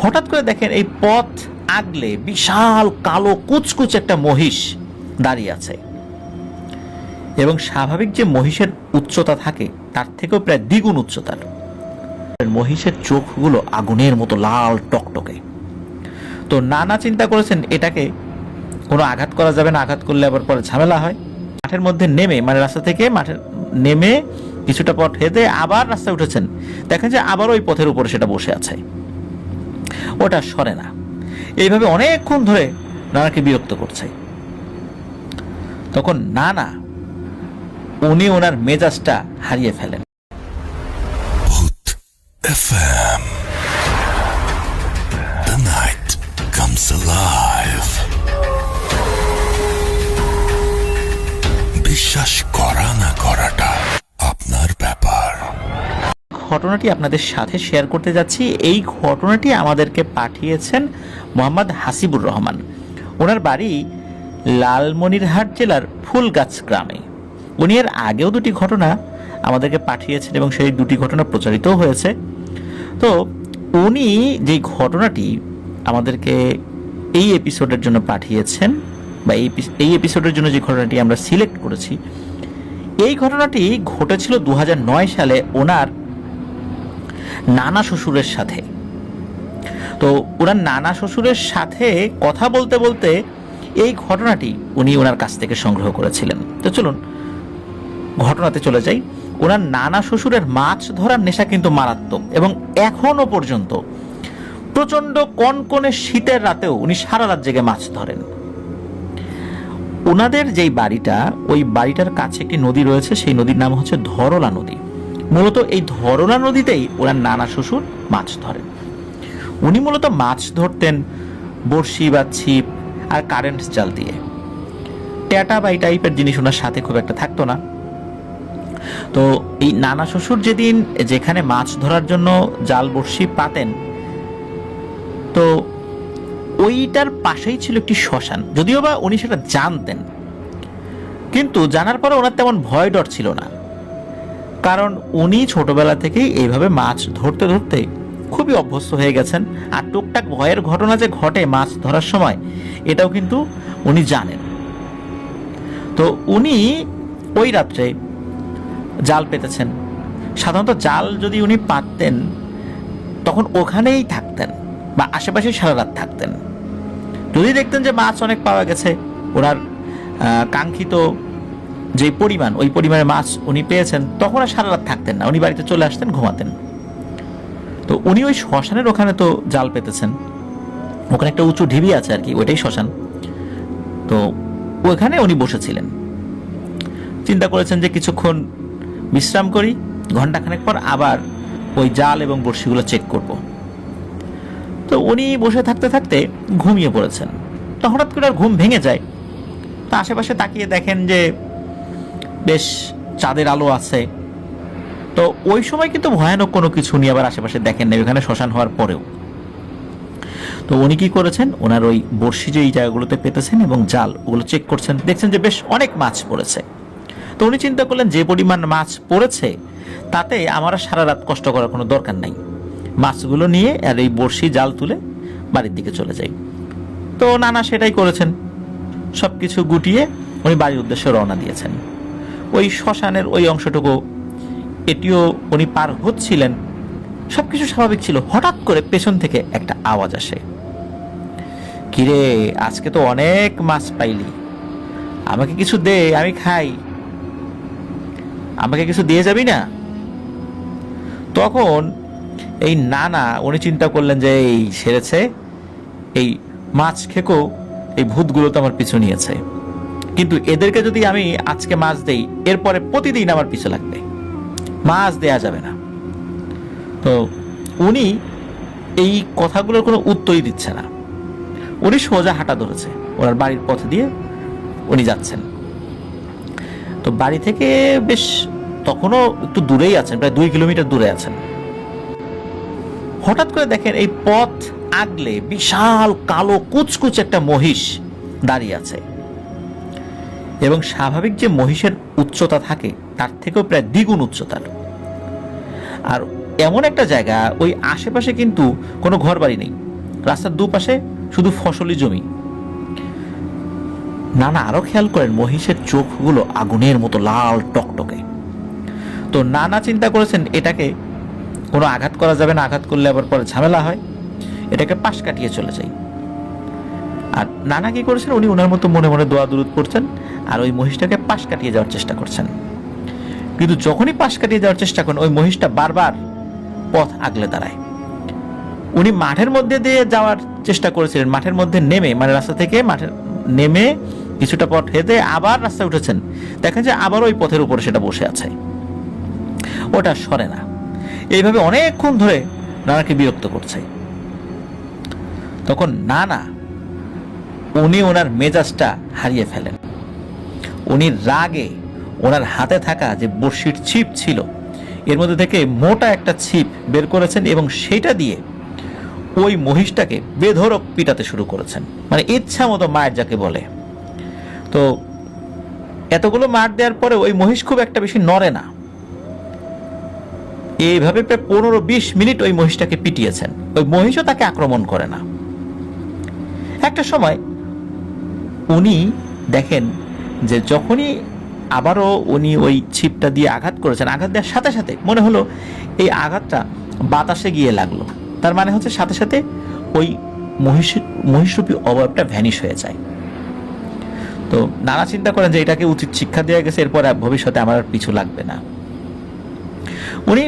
হঠাৎ করে দেখেন এই পথ আগলে বিশাল কালো কুচকুচ একটা মহিষ দাঁড়িয়ে আছে এবং স্বাভাবিক যে মহিষের উচ্চতা থাকে তার থেকেও প্রায় দ্বিগুণ উচ্চতার। মহিষের চোখগুলো আগুনের মতো লাল টকটকে। তো নানা চিন্তা করেছেন এটাকে কোনো আঘাত করা যাবে না, আঘাত করলে আবার পরে ঝামেলা হয়। মাঠের মধ্যে নেমে মানে রাস্তা থেকে মাঠে নেমে কিছুটা পথ হেঁটে আবার রাস্তায় উঠেছেন, দেখেন যে আবার ওই পথের উপরে সেটা বসে আছে, ওটা সরে না। এইভাবে অনেকক্ষণ ধরে নানাকে বিরক্ত করছে। তখন নানা উনি ওনার মেজাজটা হারিয়ে ফেলেন। Booth FM. The night comes alive. বিশ্বাস করা না করাটা আপনার ব্যাপার। ঘটনাটি আপনাদের সাথে শেয়ার করতে যাচ্ছি। এই ঘটনাটি আমাদেরকে পাঠিয়েছেন মোহাম্মদ হাসিবুর রহমান। ওনার বাড়ি লালমনিরহাট জেলার ফুলগাছ গ্রামে। উনি এর আগেও দুটি ঘটনা আমাদেরকে পাঠিয়েছেন এবং সেই দুটি ঘটনা প্রচারিতও হয়েছে। তো উনি যে ঘটনাটি আমাদেরকে এই এপিসোডের জন্য পাঠিয়েছেন বা এই এপিসোডের জন্য যে ঘটনাটি আমরা সিলেক্ট করেছি, এই ঘটনাটি ঘটেছিল 2009 সালে ওনার নানা শ্বশুরের সাথে। তো ওনার নানা শ্বশুরের সাথে কথা বলতে বলতে এই ঘটনাটি উনি ওনার কাছ থেকে সংগ্রহ করেছিলেন। তো চলুন ঘটনাতে চলে যাই। ওনার নানা শ্বশুরের মাছ ধরার নেশা কিন্তু মারাত্মক এবং এখনো পর্যন্ত প্রচন্ড কনকনে শীতের রাতেও উনি সারা রাত জেগে মাছ ধরেন। ওনাদের যেই বাড়িটা, ওই বাড়িটার কাছে একটি নদী রয়েছে, সেই নদীর নাম হচ্ছে ধরলা নদী। মূলত এই ধরলা নদীতেই ওনার নানা শ্বশুর মাছ ধরেন। উনি মূলত মাছ ধরতেন বড়শি বা ছিপ আর কারেন্ট জাল দিয়ে। ট্যাটা বা এই টাইপের জিনিস ওনার সাথে খুব একটা থাকতো না। তো এই নানা শ্বশুর যেদিন যেখানে মাছ ধরার জন্য জাল বড়শি পাতেন, তো ওইটার পাশেই ছিল একটি শ্মশান। যদিও বা উনি সেটা জানতেন, কিন্তু জানার পরে ওনার তেমন ভয় ডর ছিল না, কারণ উনি ছোটবেলা থেকেই এইভাবে মাছ ধরতে ধরতে খুবই অভ্যস্ত হয়ে গেছেন। আর টুকটাক ভয়ের ঘটনা যে ঘটে মাছ ধরার সময়, এটাও কিন্তু উনি জানেন। তো উনি ওই রাত্রে জাল পেতেছেন। সাধারণত জাল যদি উনি পাততেন তখন ওখানেই থাকতেন বা আশেপাশে সারা রাত থাকতেন। যদি দেখতেন যে মাছ অনেক পাওয়া গেছে, ওনার কাঙ্ক্ষিত যে পরিমাণ, ওই পরিমাণে মাছ উনি পেয়েছেন, তখন আর সারা রাত থাকতেন না, উনি বাড়িতে চলে আসতেন, ঘুমাতেন। তো উনি ওই শ্মশানের ওখানে তো জাল পেতেছেন, ওখানে একটা উঁচু ঢিবি আছে আর কি, ওইটাই শ্মশান। তো ওখানে উনি বসেছিলেন, চিন্তা করেছেন যে কিছুক্ষণ বিশ্রাম করি, ঘন্টাখানেক পর আবার ওই জাল এবং বড়শিগুলো চেক করব। তো উনি বসে থাকতে থাকতে ঘুমিয়ে পড়েছেন। তো হঠাৎ করে আর ঘুম ভেঙে যায়। তো আশেপাশে তাকিয়ে দেখেন যে বেশ চাঁদের আলো আছে। তো ওই সময় কিন্তু ভয়ানক কোনো কিছু নিয়ে আবার আশেপাশে দেখেন না, ওখানে শ্মশান হওয়ার পরেও। তো উনি কি করেছেন, ওনার ওই বড়শি যে এই জায়গাগুলোতে পেতেছেন এবং জাল, ওগুলো চেক করছেন, দেখছেন যে বেশ অনেক মাছ পড়েছে। তো উনি চিন্তা করলেন যে পরিমাণ মাছ পড়েছে তাতে আমার সারা রাত কষ্ট করার কোনো দরকার নাই, মাছগুলো নিয়ে আর এই বড়শি জাল তুলে বাড়ির দিকে চলে যাই। তো নানা সেটাই করেছেন। সব কিছু গুটিয়ে উনি বাড়ির উদ্দেশ্যে রওনা দিয়েছেন। ওই শ্মশানের ওই অংশটুকু এটিও উনি পার হচ্ছিলেন, সবকিছু স্বাভাবিক ছিল। হঠাৎ করে পেছন থেকে একটা আওয়াজ আসে, কিরে আজকে তো অনেক মাছ পাইলি, আমাকে কিছু দে, আমি খাই, আমাকে কিছু দিয়ে যাবি না? তখন এই নানা উনি চিন্তা করলেন যে এই সেরেছে, এই মাছ খেকো এই ভূতগুলো তো আমার পিছু নিয়েছে, কিন্তু এদেরকে যদি আমি আজকে মাছ দেই, এরপরে প্রতিদিন আমার পিছু লাগবে, মাছ দেয়া যাবে না। তো উনি এই কথাগুলোর কোনো উত্তরই দিচ্ছে না। উনি সোজা হাঁটা ধরেছে, ওনার বাড়ির পথ দিয়ে উনি যাচ্ছেন। তো বাড়ি থেকে বেশ তখনও একটু দূরেই আছেন, প্রায় 2 কিলোমিটার দূরে আছেন। হঠাৎ করে দেখেন এই পথ আগলে বিশাল কালো কুচকুচ একটা মহিষ দাঁড়িয়ে আছে এবং স্বাভাবিক যে মহিষের উচ্চতা থাকে তার থেকেও প্রায় দ্বিগুণ উচ্চতার। আর এমন একটা জায়গা, ওই আশেপাশে কিন্তু কোনো ঘর বাড়ি নেই, রাস্তার দুপাশে শুধু ফসলি জমি। নানা আরো খেয়াল করেন মহিষের চোখগুলো আগুনের মতো লাল টকটকে। তো নানা চিন্তা করেছেন এটাকে কোনো আঘাত করা যাবে না, আঘাত করলে আবার পরে ঝামেলা হয়, এটাকে পাশ কাটিয়ে চলে যাই। আর নানা কি করেছেন, উনি ওনার মতো মনে মনে দোয়া দুরুদ পড়ছেন আর ওই মহিষটাকে পাশ কাটিয়ে যাওয়ার চেষ্টা করছেন। কিন্তু যখনই পাশ কাটিয়ে যাওয়ার চেষ্টা করেন ওই মহিষটা বারবার পথ আগলে দাঁড়ায়। উনি মাঠের মধ্যে দিয়ে যাওয়ার চেষ্টা করেছিলেন, মাঠের মধ্যে নেমে মানে রাস্তা থেকে মাঠের নেমে কিছুটা পথ হেঁটে আবার রাস্তায় উঠেছেন, দেখেন যে আবার ওই পথের উপরে সেটা বসে আছে, ওটা সরে না। এইভাবে অনেকক্ষণ ধরে নানাকে বিরক্ত করছে। তখন নানা উনি ওনার মেজাজটা হারিয়ে ফেলেন। উনি রাগে ওনার হাতে থাকা যে বড়শির ছিপ ছিল এর মধ্যে থেকে মোটা একটা ছিপ বের করেছেন এবং সেটা দিয়ে ওই মহিষটাকে বেধড়ক পিটাতে শুরু করেছেন, মানে ইচ্ছা মতো মায়ের যাকে বলে। তো এতগুলো মার দেওয়ার পরে ওই মহিষ খুব একটা বেশি নড়ে না। এইভাবে প্রায় 15-20 মিনিট ওই মহিষটাকে পিটিয়েছেন, ওই মহিষও তাকে আক্রমণ করে না। একটা সময় উনি দেখেন যে যখনই আবারও উনি ওই ছিপটা দিয়ে আঘাত করেছেন, আঘাত দেওয়ার সাথে সাথে মনে হলো এই আঘাতটা বাতাসে গিয়ে লাগলো, তার মানে হচ্ছে সাথে সাথে ওই মহিষরূপী অবয়বটা ভ্যানিশ হয়ে যায়। তো নানা চিন্তা করেন যে এটাকে উচিত শিক্ষা দেওয়া গেছে, এরপর ভবিষ্যতে আমার আর পিছু লাগবে না। উনি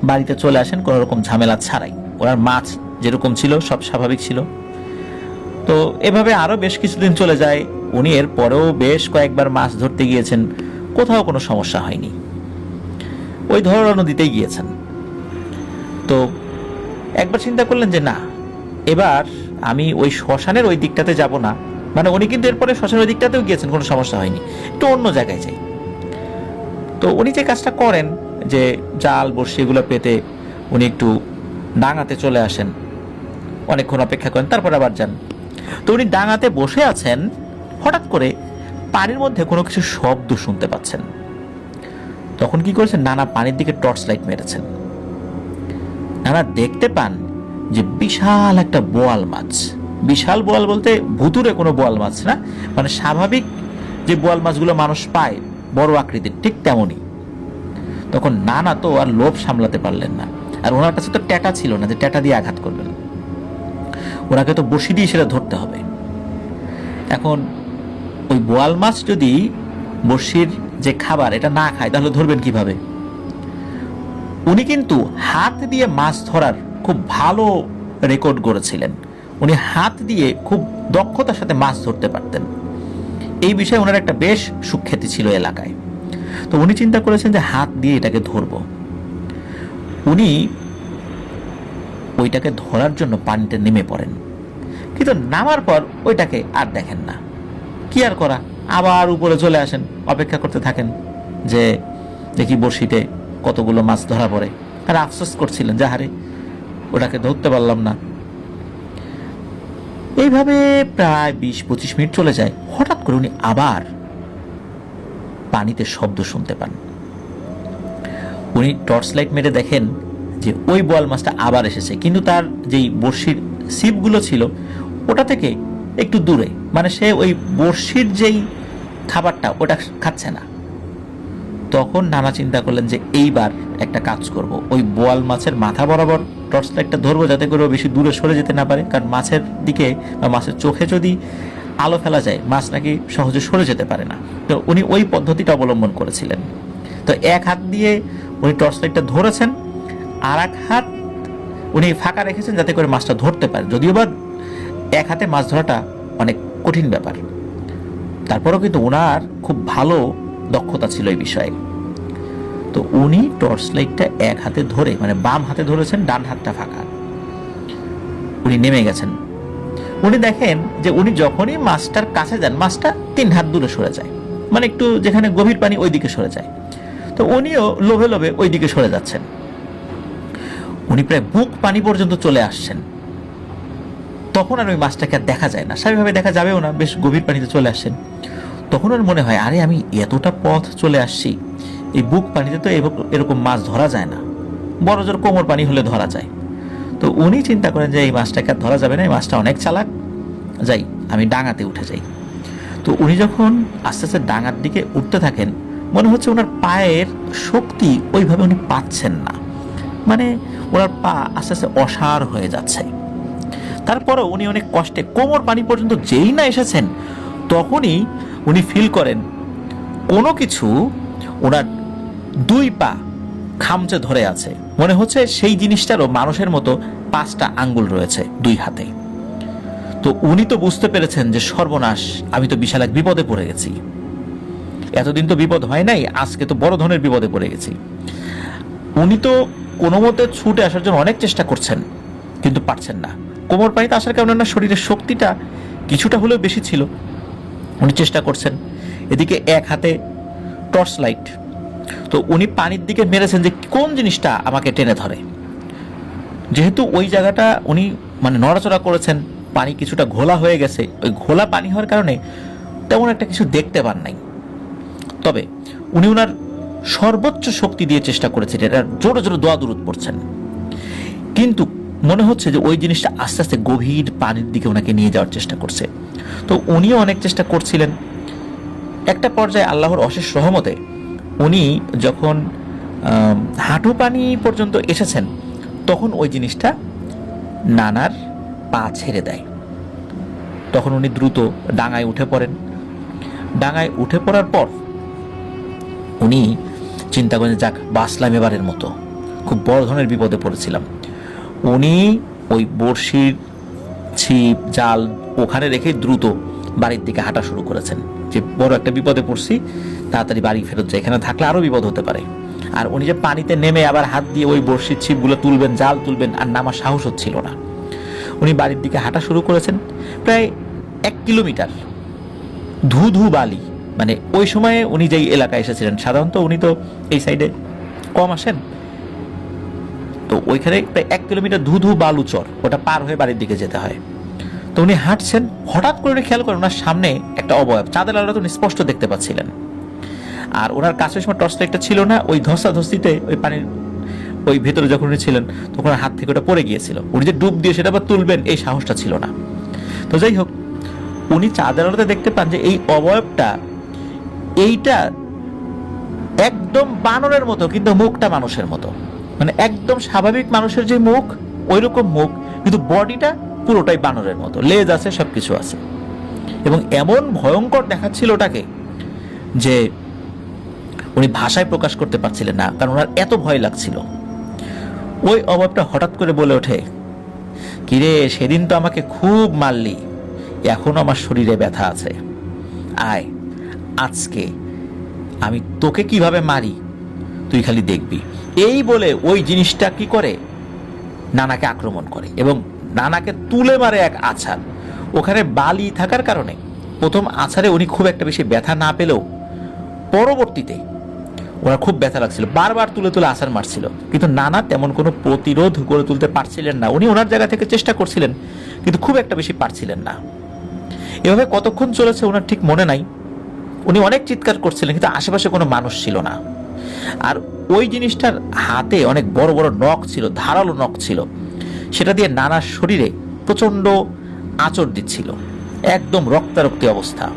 বাড়িতে চলে আসেন কোনো রকম ঝামেলা ছাড়াই। ওনার মাছ যেরকম ছিল সব স্বাভাবিক ছিল। তো এভাবে আরো বেশ কিছুদিন চলে যায়। উনি এর পরেও বেশ কয়েকবার মাছ ধরতে গিয়েছেন, কোথাও কোনো সমস্যা হয়নি। ওই ধরলা নদীতেই গিয়েছেন। তো একবার চিন্তা করলেন যে না, এবার আমি ওই শ্মশানের ওই দিকটাতে যাব না, মানে উনি কিন্তু এরপরে শ্মশানের ওই দিকটাতেও গিয়েছেন, কোনো সমস্যা হয়নি, একটু অন্য জায়গায় যাই। তো উনি যে কাজটা করেন যে জাল বড়শি এগুলো পেতে উনি একটু ডাঙাতে চলে আসেন, অনেকক্ষণ অপেক্ষা করেন, তারপর আবার যান। তো উনি ডাঙাতে বসে আছেন, হঠাৎ করে পানির মধ্যে কোনো কিছু শব্দ শুনতে পাচ্ছেন। তখন কি করেছেন, নানা পানির দিকে টর্চ লাইট মেরেছেন। নানা দেখতে পান যে বিশাল একটা বোয়াল মাছ। বিশাল বোয়াল বলতে ভুতুরে কোনো বোয়াল মাছ না, মানে স্বাভাবিক যে বোয়াল মাছগুলো মানুষ পায় বড় আকৃতির, ঠিক তেমনই। তখন নানা তো আর লোভ সামলাতে পারলেন না, আর ওনার কাছে তো ট্যাটা ছিল না যে ট্যাটা দিয়ে আঘাত করবেন, ওনাকে তো বসি দিয়ে সেটা ধরতে হবে। এখন ওই বোয়াল মাছ যদি বড়শির যে খাবার এটা না খায় তাহলে ধরবেন কিভাবে? উনি কিন্তু হাত দিয়ে মাছ ধরার খুব ভালো রেকর্ড গড়েছিলেন। উনি হাত দিয়ে খুব দক্ষতার সাথে মাছ ধরতে পারতেন, এই বিষয়ে ওনার একটা বেশ সুখ্যাতি ছিল এলাকায়। তো উনি চিন্তা করেছেন যে হাত দিয়ে এটাকে ধরব। উনি ওইটাকে ধরার জন্য পানিতে নেমে পড়েন, কিন্তু নামার পর ওইটাকে আর দেখেন না। কি আর করা, আবার উপরে চলে আসেন, অপেক্ষা করতে থাকেন যে দেখি বড়শিতে কতগুলো মাছ ধরা পড়ে। আর আফসোস করছিলেন যে হারে ওটাকে ধরতে পারলাম না। এইভাবে প্রায় 20-25 মিনিট চলে যায়। হঠাৎ করে উনি আবার পানিতে শব্দ শুনতে পান। উনি টর্চ লাইট মেরে দেখেন যে ওই বোয়াল মাছটা আবার এসেছে, কিন্তু তার যেই বড়শির ছিপগুলো ছিল ওটা থেকে একটু দূরে, মানে সে ওই বড়শির যেই খাবারটা ওটা খাচ্ছে না। তখন নানা চিন্তা করলেন যে এইবার একটা কাজ করব, ওই বোয়াল মাছের মাথা বরাবর টর্চ লাইটটা ধরবো যাতে করে বেশি দূরে সরে যেতে না পারে, কারণ মাছের দিকে বা মাছের চোখে যদি আলো ফেলা যায় মাছ নাকি সহজে সরে যেতে পারে না। তো উনি ওই পদ্ধতিটা অবলম্বন করেছিলেন। তো এক হাত দিয়ে উনি টর্চ লাইটটা ধরেছেন, আর এক হাত উনি ফাঁকা রেখেছেন যাতে করে মাছটা ধরতে পারে, যদিও বা এক হাতে মাছ ধরাটা অনেক কঠিন ব্যাপার। তারপরেও কিন্তু ওনার খুব ভালো দক্ষতা ছিল এই বিষয়ে। তো উনি টর্চ লাইটটা এক হাতে ধরে, মানে বাম হাতে ধরেছেন, ডান হাতটা ফাঁকা, উনি নেমে গেছেন। উনি দেখেন যে উনি যখনই মাছটার কাছে যান মাছটা 3 হাত দূরে সরে যায়, মানে একটু যেখানে গভীর পানি ওই দিকে সরে যায়। তো উনিও লোভে লোভে ওই দিকে সরে যাচ্ছেন। উনি প্রায় বুক পানি পর্যন্ত চলে আসছেন। তখন আর ওই মাছটাকে আর দেখা যায় না, স্বাভাবিকভাবে দেখা যাবেও না, বেশ গভীর পানিতে চলে আসছেন। তখন ওর মনে হয় আরে আমি এতটা পথ চলে আসছি, এই বুক পানিতে তো এরকম মাছ ধরা যায় না, বড় জোর কোমর পানি হলে ধরা যায়। তো উনি চিন্তা করেন যে এই মাছটাকে আর ধরা যাবে না, এই মাছটা অনেক চালাক, যাই আমি ডাঙাতে উঠে যাই। তো উনি যখন আস্তে আস্তে ডাঙার দিকে উঠতে থাকেন, মনে হচ্ছে ওনার পায়ের শক্তি ওইভাবে উনি পাচ্ছেন না, মানে ওনার পা আস্তে আস্তে অসাড় হয়ে যাচ্ছে। তারপরে উনি অনেক কষ্টে কোমর পানি পর্যন্ত যেই না এসেছেন, তখনই উনি ফিল করেন কোনো কিছু ওনার দুই পা খামচে ধরে আছে। মনে হচ্ছে সেই জিনিসটারও মানুষের মতো 5টা আঙ্গুল রয়েছে দুই হাতে। তো উনি তো বুঝতে পেরেছেন যে সর্বনাশ, আমি তো বিশাল এক বিপদে পড়ে গেছি। এতদিন তো বিপদ হয় নাই, আজকে তো বড় ধরনের বিপদে পড়ে গেছি। উনি তো কোনো মতে ছুটে আসার জন্য অনেক চেষ্টা করছেন, কিন্তু পারছেন না। কোমর পানিতে আসার কারণে ওনার শরীরের শক্তিটা কিছুটা হলেও বেশি ছিল। উনি চেষ্টা করছেন, এদিকে এক হাতে টর্চ লাইট। তো উনি পানির দিকে মেরেছেন যে কোন জিনিসটা আমাকে টেনে ধরে। যেহেতু ওই জায়গাটা উনি মানে নড়াচড়া করেছেন, পানি কিছুটা ঘোলা হয়ে গেছে, ওই ঘোলা পানি হওয়ার কারণে তেমন একটা কিছু দেখতে পান নাই। তবে উনি ওনার সর্বোচ্চ শক্তি দিয়ে চেষ্টা করেছেন, এটা জোরে জোরে দোয়া দুরুদ পড়ছেন, কিন্তু মনে হচ্ছে যে ওই জিনিসটা আস্তে আস্তে গভীর পানির দিকে ওনাকে নিয়ে যাওয়ার চেষ্টা করছে। তো উনিও অনেক চেষ্টা করছিলেন। একটা পর্যায়ে আল্লাহর অশেষ রহমতে উনি যখন হাঁটু পানি পর্যন্ত এসেছেন, তখন ওই জিনিসটা নানার পা ছেড়ে দেয়। তখন উনি দ্রুত ডাঙায় উঠে পড়েন। ডাঙায় উঠে পড়ার পর উনি চিন্তা করেন, যাক বাঁচলাম এবারের মতো, খুব বড় ধরনের বিপদে পড়েছিলাম। উনি ওই বড়শির ছিপ জাল ওখানে রেখে দ্রুত বাড়ির দিকে হাঁটা শুরু করেছেন, যে বড় একটা বিপদে পড়ছি, তাড়াতাড়ি বাড়ি ফেরত যায়, এখানে থাকলে আরও বিপদ হতে পারে। আর উনি যে পানিতে নেমে আবার হাত দিয়ে ওই বড়শির ছিপগুলো তুলবেন, জাল তুলবেন, আর নামার সাহস হচ্ছিল না। উনি বাড়ির দিকে হাঁটা শুরু করেছেন, প্রায় 1 কিলোমিটার ধু ধু বালি, মানে ওই সময়ে উনি যেই এলাকায় এসেছিলেন, সাধারণত উনি তো এই সাইডে কম আসেন, তো ওইখানে প্রায় 1 কিলোমিটার ধু ধু বালু চর, ওটা পার হয়ে বাড়ির দিকে যেতে হয়। তো উনি হাঁটছেন, হঠাৎ করে উনি খেয়াল করেন ওনার সামনে একটা অবয়ব, চাঁদের আলোটা তো উনি স্পষ্ট দেখতে পাচ্ছিলেন। আর ওনার কাছে সময় টর্চ লাইটটা ছিল না, ওই ধস্তাধস্তিতে ওই পানির ওই ভেতরে যখন উনি ছিলেন, তখন ওনার হাত থেকে ওটা পড়ে গিয়েছিল। উনি যে ডুব দিয়ে সেটা আবার তুলবেন, এই সাহসটা ছিল না। তো যাই হোক, উনি চাঁদের আলোতে দেখতে পান যে এই অবয়বটা, এইটা একদম বানরের মতো, কিন্তু মুখটা মানুষের মতো, মানে একদম স্বাভাবিক মানুষের যে মুখ ওই রকম মুখ, কিন্তু বডিটা পুরোটাই বানরের মতো, লেজ আছে, সবকিছু আছে। এবং এমন ভয়ঙ্কর দেখাচ্ছিল ওটাকে যে উনি ভাষায় প্রকাশ করতে পারছিলেন না, কারণ ওনার এত ভয় লাগছিল। ওই অভাবটা হঠাৎ করে বলে ওঠে, কিরে সেদিন তো আমাকে খুব মারলি, এখনো আমার শরীরে ব্যথা আছে, আয় আজকে আমি তোকে কিভাবে মারি তুই খালি দেখবি। এই বলে ওই জিনিসটা কি করে, নানাকে আক্রমণ করে এবং নানাকে তুলে মারে এক আছাড়। ওখানে বালি থাকার কারণে প্রথম আছাড়ে উনি খুব একটা বেশি ব্যথা না পেলেও পরবর্তীতে ওনার খুব ব্যথা লাগছিল, বারবার তুলে তুলে আছাড় মারছিল, কিন্তু নানা তেমন কোনো প্রতিরোধ করে তুলতে পারছিলেন না। উনি ওনার জায়গা থেকে চেষ্টা করছিলেন, কিন্তু খুব একটা বেশি পারছিলেন না। এভাবে কতক্ষণ চলেছে ওনার ঠিক মনে নাই। উনি অনেক চিৎকার করছিলেন, কিন্তু আশেপাশে কোনো মানুষ ছিল না। আর ওই জিনিসটার হাতে অনেক বড় বড় নখ ছিল, ধারালো নখ ছিল, সেটা দিয়ে নানার শরীরে প্রচণ্ড আঁচড় দিচ্ছিল, একদম রক্তারক্তি অবস্থা।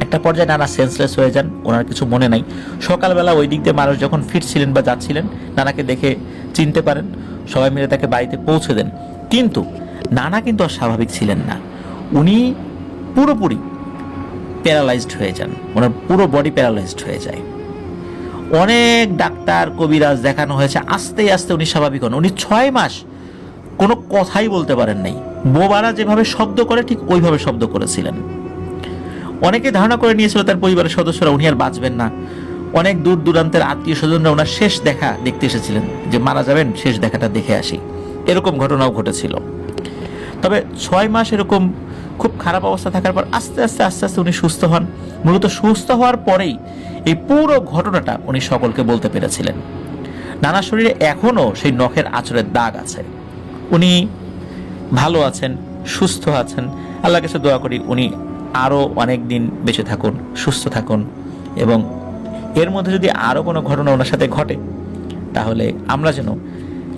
একটা পর্যায়ে নানা সেন্সলেস হয়ে যান, ওনার কিছু মনে নাই। সকালবেলা ওই দিক দিয়ে মানুষ যখন ফিরছিলেন বা যাচ্ছিলেন, নানাকে দেখে চিনতে পারেন, সবাই মিলে তাকে বাড়িতে পৌঁছে দেন। কিন্তু নানা কিন্তু আর স্বাভাবিক ছিলেন না, উনি পুরোপুরি প্যারালাইজড হয়ে যান, ওনার পুরো বডি প্যারালাইজড হয়ে যায়। অনেক ডাক্তার কবিরাজ দেখানো হয়েছে, আস্তে আস্তে উনি স্বাভাবিক হন। উনি 6 মাস কোনো কথাই বলতে পারেন নাই, বোবারা যেভাবে শব্দ করে ঠিক ওইভাবে শব্দ করেছিলেন। অনেকে ধারণা করে নিয়েছিল তার পরিবারের সদস্যরা উনি আর বাঁচবেন না। অনেক দূর দূরান্তের আত্মীয় স্বজনরা ওনার শেষ দেখা দেখতে এসেছিলেন, যে মারা যাবেন, শেষ দেখাটা দেখে আসি, এরকম ঘটনাও ঘটেছিল। তবে 6 মাস এরকম খুব খারাপ অবস্থা থাকার পর আস্তে আস্তে আস্তে আস্তে উনি সুস্থ হন। মূলত সুস্থ হওয়ার পরেই এই পুরো ঘটনাটা উনি সকলকে বলতে পেরেছিলেন। নানা শরীরে এখনও সেই নখের আঁচড়ের দাগ আছে। উনি ভালো আছেন, সুস্থ আছেন। আল্লাহর কাছে দোয়া করি উনি আরও অনেক দিন বেঁচে থাকুন, সুস্থ থাকুন, এবং এর মধ্যে যদি আরও কোনো ঘটনা ওনার সাথে ঘটে, তাহলে আমরা যেন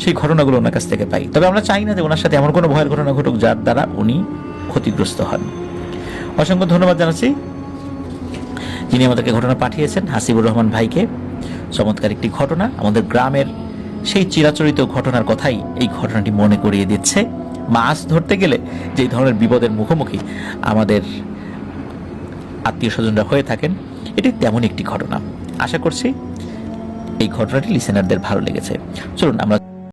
সেই ঘটনাগুলো ওনার কাছ থেকে পাই। তবে আমরা চাই না যে ওনার সাথে এমন কোনো ভয়ের ঘটনা ঘটুক যার দ্বারা উনি ক্ষতিগ্রস্ত হন। অসংখ্য ধন্যবাদ জানাচ্ছি যিনি আমাদেরকে ঘটনা পাঠিয়েছেন, হাসিবুর রহমান ভাইকে। চমৎকার একটি ঘটনা, আমাদের গ্রামের সেই চিরাচরিত ঘটনার কথাই এই ঘটনাটি মনে করিয়ে দিচ্ছে। মাছ ধরতে গেলে যেই ধরনের বিপদের মুখোমুখি আমাদের আত্মীয় স্বজনরা হয়ে থাকেন, এটি তেমন একটি ঘটনা। আশা করছি এই ঘটনাটি লিসেনারদের ভালো লেগেছে। চলুন আমরা